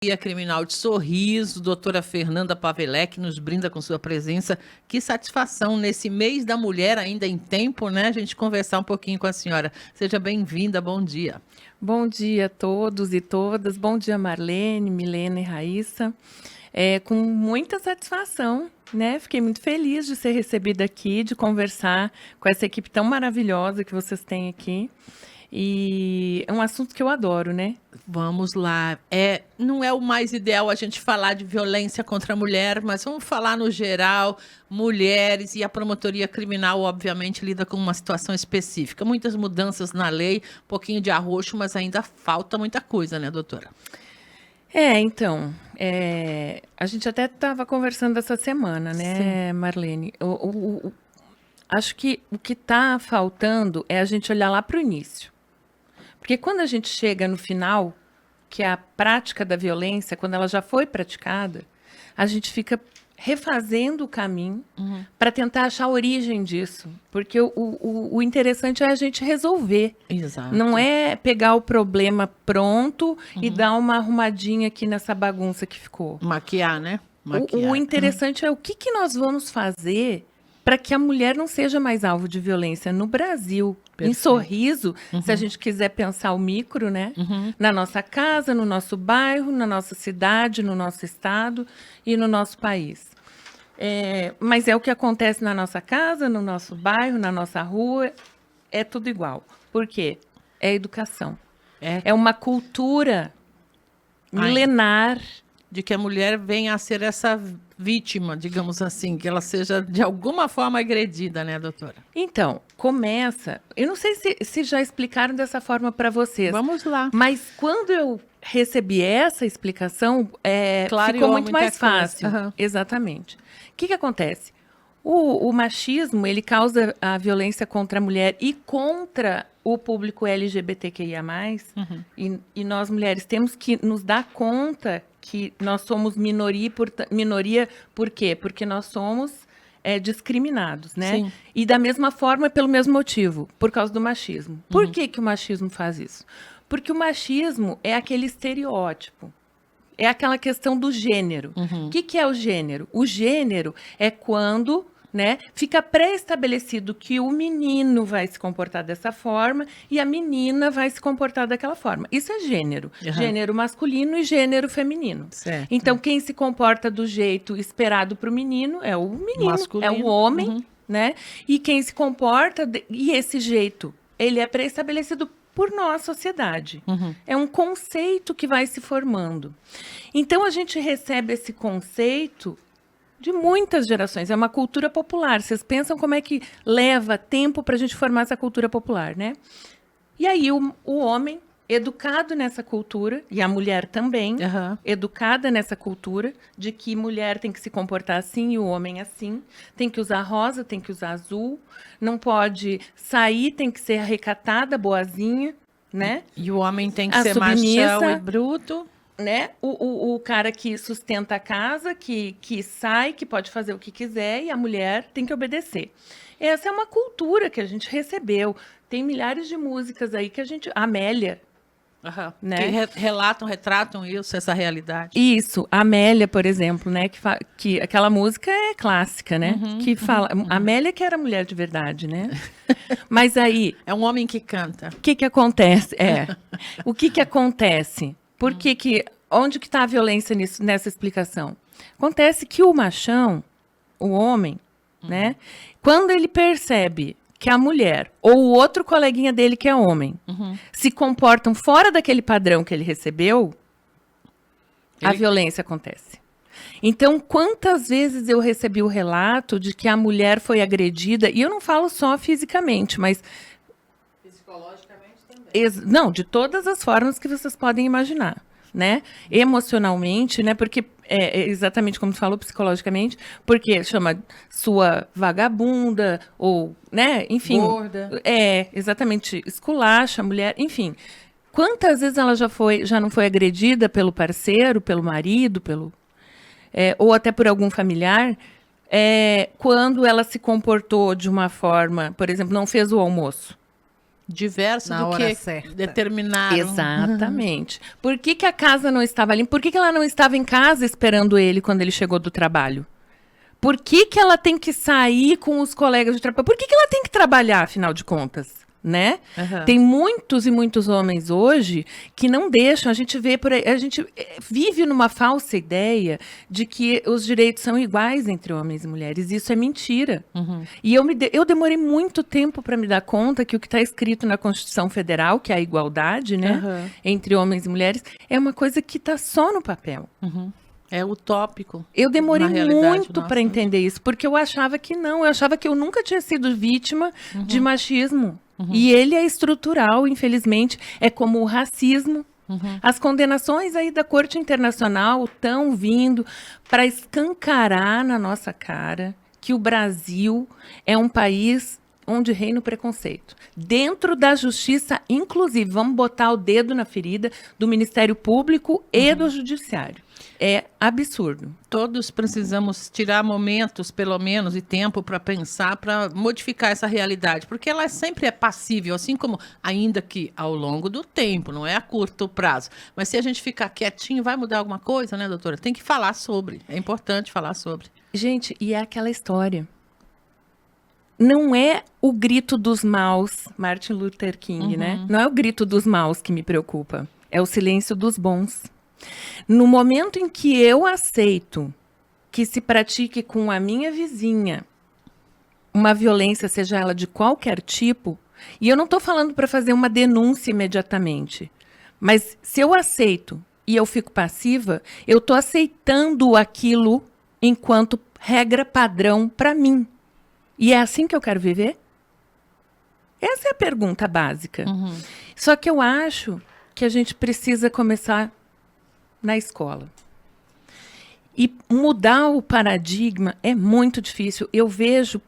Dia Criminal de Sorriso, doutora Fernanda Pavelec nos brinda com sua presença. Que satisfação nesse mês da mulher, ainda em tempo, né? A gente conversar um pouquinho com a senhora. Seja bem-vinda, bom dia. Bom dia a todos e todas. Bom dia, Marlene, Milena e Raíssa. Com muita satisfação, né? Fiquei muito feliz de ser recebida aqui, de conversar com essa equipe tão maravilhosa que vocês têm aqui. E é um assunto que eu adoro, né? Vamos lá. Não é o mais ideal a gente falar de violência contra a mulher, mas vamos falar no geral, mulheres, e a promotoria criminal, obviamente, lida com uma situação específica. Muitas mudanças na lei, um pouquinho de arroxo, mas ainda falta muita coisa, né, doutora? Então, a gente até estava conversando essa semana, né, Sim. Marlene? Acho que o que está faltando é a gente olhar lá para o início. Porque quando a gente chega no final, que é a prática da violência, quando ela já foi praticada, a gente fica refazendo o caminho para tentar achar a origem disso. Porque o interessante é a gente resolver. Exato. Não é pegar o problema pronto e dar uma arrumadinha aqui nessa bagunça que ficou. Maquiar, né? O interessante é o que nós vamos fazer para que a mulher não seja mais alvo de violência no Brasil. Em Sorriso, se a gente quiser pensar o micro, né? Na nossa casa, no nosso bairro, na nossa cidade, no nosso estado e no nosso país. Mas é o que acontece na nossa casa, no nosso bairro, na nossa rua, é tudo igual. Por quê? É educação. É uma cultura milenar de que a mulher venha a ser essa vítima, digamos assim, que ela seja de alguma forma agredida, né, doutora? Então, começa... Eu não sei se já explicaram dessa forma para vocês. Vamos lá. Mas quando eu recebi essa explicação, ficou muito mais fácil. Exatamente. O que acontece? O machismo, ele causa a violência contra a mulher e contra o público LGBTQIA+. E nós, mulheres, temos que nos dar conta que nós somos minoria por quê? Porque nós somos discriminados, né? Sim. E da mesma forma, pelo mesmo motivo, por causa do machismo. Por que o machismo faz isso? Porque o machismo é aquele estereótipo. É aquela questão do gênero. O que é o gênero? O gênero é quando, né, fica pré-estabelecido que o menino vai se comportar dessa forma e a menina vai se comportar daquela forma. Isso é gênero. Gênero masculino e gênero feminino. Certo. Então, quem se comporta do jeito esperado para o menino é o menino, masculino. é o homem, né? E quem se comporta... E esse jeito, ele é pré-estabelecido por nós, sociedade. É um conceito que vai se formando. Então, a gente recebe esse conceito de muitas gerações. É uma cultura popular. Vocês pensam como é que leva tempo para a gente formar essa cultura popular, né? E aí, o homem, educado nessa cultura, e a mulher também, educada nessa cultura, de que mulher tem que se comportar assim e o homem assim, tem que usar rosa, tem que usar azul, não pode sair, tem que ser recatada, boazinha, né? E o homem tem que ser machão e bruto. Né? O cara que sustenta a casa, que sai, que pode fazer o que quiser, e a mulher tem que obedecer. Essa é uma cultura que a gente recebeu. Tem milhares de músicas aí que a gente... Amélia, né? Que retratam isso, essa realidade. Isso, Amélia, por exemplo, né? Que aquela música é clássica, né? Que fala... Amélia que era mulher de verdade, né? Mas aí... É um homem que canta. O que acontece? O que acontece? Por que onde que está a violência nessa explicação? Acontece que o machão, o homem, né? Quando ele percebe que a mulher ou o outro coleguinha dele que é homem se comportam fora daquele padrão que ele recebeu, a violência acontece. Então, quantas vezes eu recebi o relato de que a mulher foi agredida, e eu não falo só fisicamente, mas... Psicologicamente também. Não, de todas as formas que vocês podem imaginar, né? Emocionalmente, né? Porque é exatamente como tu falou, psicologicamente, porque chama sua vagabunda, ou, né? Enfim. Gorda. Exatamente, esculacha a mulher, enfim. Quantas vezes ela já não foi agredida pelo parceiro, pelo marido, ou até por algum familiar, quando ela se comportou de uma forma, por exemplo, não fez o almoço. Diverso Na do hora que certa. determinaram. Exatamente. Por que que a casa não estava limpa? Por que que ela não estava em casa esperando ele quando ele chegou do trabalho? Por que que ela tem que sair com os colegas de trabalho? Por que que ela tem que trabalhar, afinal de contas? Né? Aham. Tem muitos e muitos homens hoje que não deixam, a gente vê por aí, a gente vive numa falsa ideia de que os direitos são iguais entre homens e mulheres. Isso é mentira. E eu demorei muito tempo para me dar conta que o que está escrito na Constituição Federal, que é a igualdade, né, Aham. entre homens e mulheres, é uma coisa que está só no papel. É utópico. Eu demorei Na realidade muito nossa. para entender isso, porque eu achava que não, eu achava que eu nunca tinha sido vítima de machismo. E ele é estrutural, infelizmente, é como o racismo. As condenações aí da Corte Internacional estão vindo para escancarar na nossa cara que o Brasil é um país onde reina o preconceito. Dentro da justiça, inclusive, vamos botar o dedo na ferida do Ministério Público e do Judiciário. É absurdo. Todos precisamos tirar momentos, pelo menos, e tempo para pensar, para modificar essa realidade, porque ela sempre é passível, assim como, ainda que ao longo do tempo, não é a curto prazo. Mas se a gente ficar quietinho, vai mudar alguma coisa, né, doutora? Tem que falar sobre, é importante falar sobre. Gente, e é aquela história. Não é o grito dos maus, Martin Luther King, né? Não é o grito dos maus que me preocupa. É o silêncio dos bons. No momento em que eu aceito que se pratique com a minha vizinha uma violência, seja ela de qualquer tipo, e eu não estou falando para fazer uma denúncia imediatamente, mas se eu aceito e eu fico passiva, eu estou aceitando aquilo enquanto regra padrão para mim. E é assim que eu quero viver? Essa é a pergunta básica. Só que eu acho que a gente precisa começar na escola. E mudar o paradigma é muito difícil. Eu vejo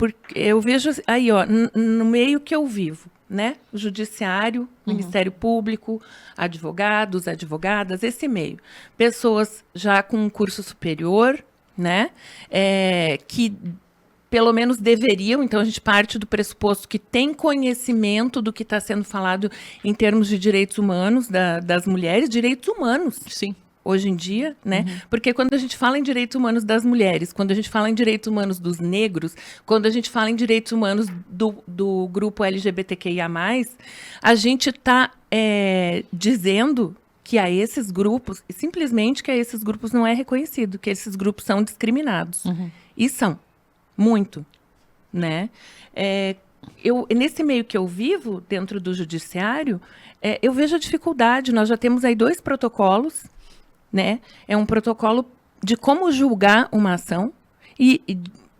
aí, ó, no meio que eu vivo, né? O judiciário, Ministério Público, advogados, advogadas, esse meio. Pessoas já com um curso superior, né? Que pelo menos deveriam, então a gente parte do pressuposto que tem conhecimento do que está sendo falado em termos de direitos humanos das mulheres, direitos humanos. Sim. Hoje em dia, né? Porque quando a gente fala em direitos humanos das mulheres, quando a gente fala em direitos humanos dos negros, quando a gente fala em direitos humanos do grupo LGBTQIA+, a gente está dizendo que a esses grupos, simplesmente que a esses grupos não é reconhecido, que esses grupos são discriminados. E são. Muito, né? Nesse meio que eu vivo, dentro do judiciário, eu vejo a dificuldade. Nós já temos aí 2 protocolos, né? É um protocolo de como julgar uma ação e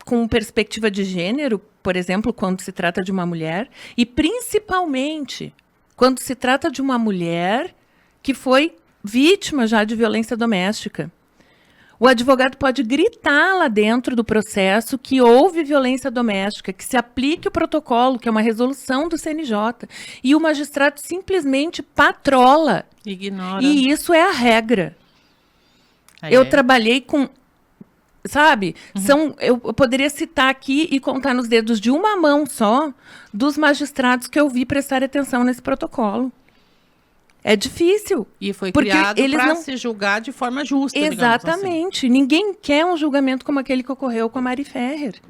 com perspectiva de gênero, por exemplo, quando se trata de uma mulher, e principalmente quando se trata de uma mulher que foi vítima já de violência doméstica. O advogado pode gritar lá dentro do processo que houve violência doméstica, que se aplique o protocolo, que é uma resolução do CNJ. E o magistrado simplesmente patrola. Ignora. E isso é a regra. Aí Eu é. trabalhei com... Sabe? Eu poderia citar aqui e contar nos dedos de uma mão só dos magistrados que eu vi prestar atenção nesse protocolo. É difícil. E foi porque criado eles para não- se julgar de forma justa, digamos assim. Exatamente. Ninguém quer um julgamento como aquele que ocorreu com a Mari Ferrer.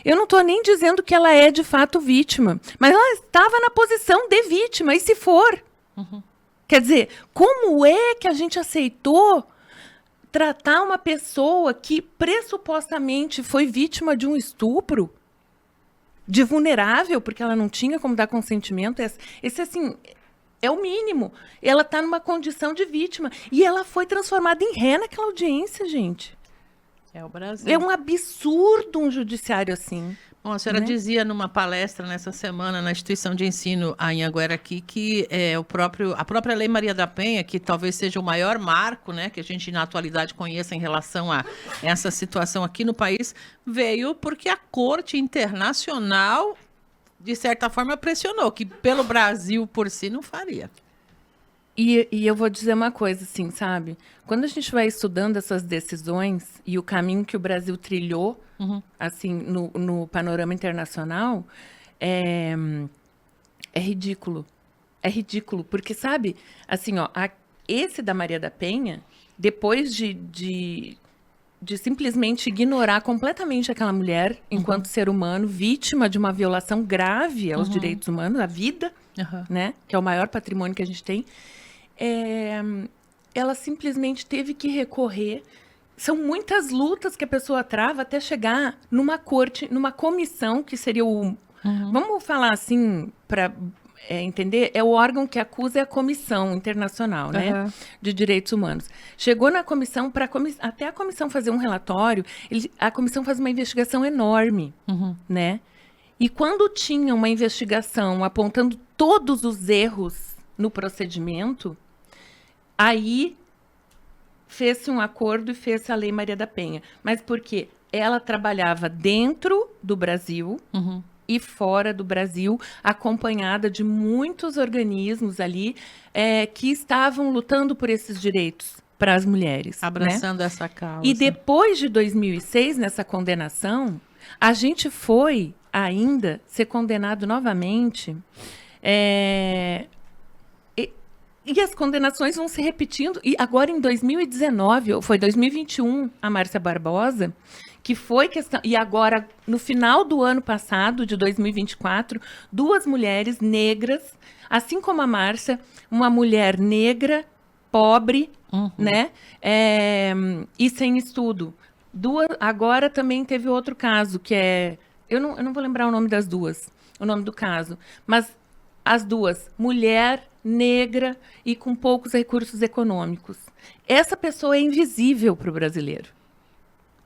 Eu não estou nem dizendo que ela é de fato vítima, mas ela estava na posição de vítima, e se for? Quer dizer, como é que a gente aceitou tratar uma pessoa que pressupostamente foi vítima de um estupro, de vulnerável, porque ela não tinha como dar consentimento? Esse assim... É o mínimo. Ela está numa condição de vítima. E ela foi transformada em ré naquela audiência, gente. É o Brasil. É um absurdo um judiciário assim. Bom, a senhora né? dizia numa palestra nessa semana na instituição de ensino em Anhanguera aqui que a própria Lei Maria da Penha, que talvez seja o maior marco, né, que a gente na atualidade conheça em relação a essa situação aqui no país, veio porque a Corte Internacional, de certa forma, pressionou, que pelo Brasil por si não faria. E eu vou dizer uma coisa, assim, sabe? Quando a gente vai estudando essas decisões e o caminho que o Brasil trilhou, assim, no panorama internacional, é É ridículo. É ridículo, porque, sabe, assim, ó, esse da Maria da Penha, depois de simplesmente ignorar completamente aquela mulher enquanto ser humano, vítima de uma violação grave aos direitos humanos, a vida, né, que é o maior patrimônio que a gente tem, ela simplesmente teve que recorrer. São muitas lutas que a pessoa trava até chegar numa corte, numa comissão, que seria o... Vamos falar assim, para entender, é o órgão que acusa, é a Comissão Internacional, né, de Direitos Humanos. Chegou na comissão, até a comissão fazer um relatório, a comissão faz uma investigação enorme, né? E quando tinha uma investigação apontando todos os erros no procedimento, aí fez-se um acordo e fez-se a Lei Maria da Penha. Mas por quê? Ela trabalhava dentro do Brasil e fora do Brasil, acompanhada de muitos organismos ali que estavam lutando por esses direitos para as mulheres. Abraçando, né, essa causa. E depois de 2006, nessa condenação, a gente foi ainda ser condenado novamente. E as condenações vão se repetindo. E agora, em 2019, ou foi 2021, a Márcia Barbosa, que foi questão... E agora, no final do ano passado, de 2024, 2 mulheres negras, assim como a Márcia, uma mulher negra, pobre, né? E sem estudo. Agora também teve outro caso, que é... Eu não vou lembrar o nome das duas, o nome do caso. Mas as duas, mulher negra e com poucos recursos econômicos. Essa pessoa é invisível para o brasileiro.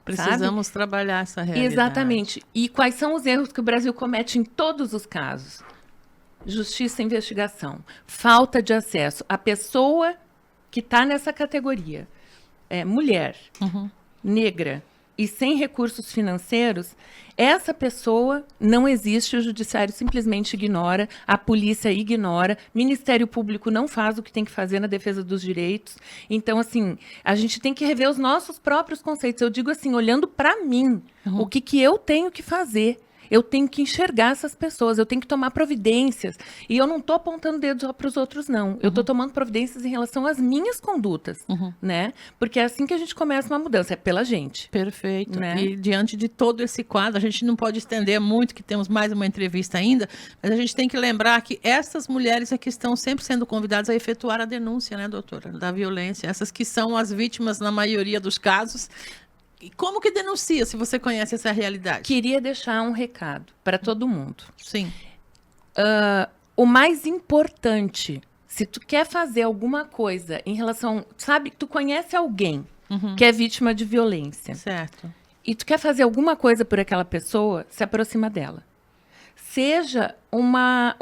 Precisamos trabalhar essa realidade. Exatamente. E quais são os erros que o Brasil comete em todos os casos? Justiça e investigação. Falta de acesso. A pessoa que está nessa categoria, mulher, negra e sem recursos financeiros, essa pessoa não existe, o judiciário simplesmente ignora, a polícia ignora, o Ministério Público não faz o que tem que fazer na defesa dos direitos. Então, assim, a gente tem que rever os nossos próprios conceitos. Eu digo assim, olhando para mim, o que eu tenho que fazer. Eu tenho que enxergar essas pessoas, eu tenho que tomar providências. E eu não estou apontando dedos para os outros, não. Eu estou tomando providências em relação às minhas condutas, né? Porque é assim que a gente começa uma mudança, é pela gente. Perfeito. Né? E diante de todo esse quadro, a gente não pode estender muito, que temos mais uma entrevista ainda, mas a gente tem que lembrar que essas mulheres é que estão sempre sendo convidadas a efetuar a denúncia, né, doutora, da violência. Essas que são as vítimas na maioria dos casos. E como que denuncia, se você conhece essa realidade? Queria deixar um recado para todo mundo. Sim. O mais importante, se tu quer fazer alguma coisa em relação... Sabe, tu conhece alguém que é vítima de violência. Certo. E tu quer fazer alguma coisa por aquela pessoa, se aproxima dela. Seja uma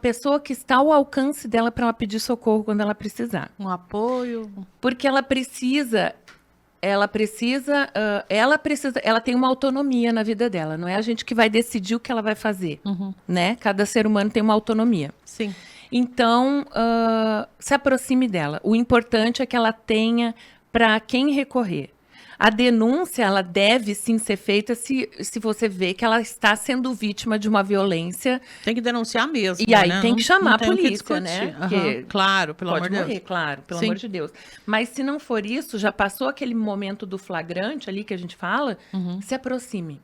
pessoa que está ao alcance dela para ela pedir socorro quando ela precisar. Um apoio. Porque ela tem uma autonomia na vida dela, não é a gente que vai decidir o que ela vai fazer, né? Cada ser humano tem uma autonomia. Sim. Então, se aproxime dela. O importante é que ela tenha para quem recorrer. A denúncia, ela deve sim ser feita se você vê que ela está sendo vítima de uma violência. Tem que denunciar mesmo, e aí né? tem que chamar a tem polícia, né? Porque, claro, pelo amor de Deus. Pode morrer, claro, pelo amor de Deus. Mas se não for isso, já passou aquele momento do flagrante ali que a gente fala, se aproxime.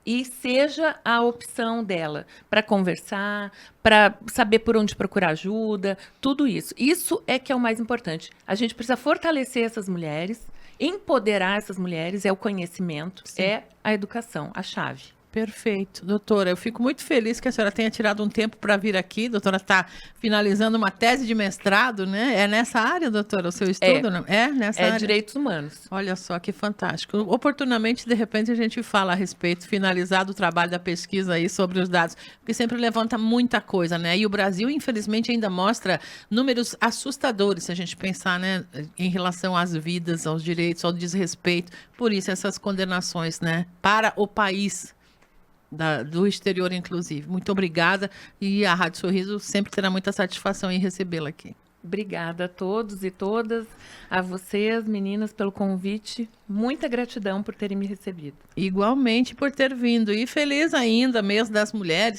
E seja a opção dela para conversar, para saber por onde procurar ajuda, tudo isso. Isso é que é o mais importante. A gente precisa fortalecer essas mulheres, empoderar essas mulheres, é o conhecimento, é a educação, a chave. Perfeito. Doutora, eu fico muito feliz que a senhora tenha tirado um tempo para vir aqui. A doutora está finalizando uma tese de mestrado, né? É nessa área, doutora, o seu estudo? Não? É nessa área? É direitos humanos. Olha só, que fantástico. Oportunamente, de repente, a gente fala a respeito, finalizado o trabalho da pesquisa aí sobre os dados, porque sempre levanta muita coisa, né? E o Brasil, infelizmente, ainda mostra números assustadores, se a gente pensar, né, em relação às vidas, aos direitos, ao desrespeito. Por isso, essas condenações, né, para o país, do exterior, inclusive. Muito obrigada, e a Rádio Sorriso sempre terá muita satisfação em recebê-la aqui. Obrigada a todos e todas, a vocês, meninas, pelo convite. Muita gratidão por terem me recebido. Igualmente por ter vindo. E feliz ainda, mês das mulheres.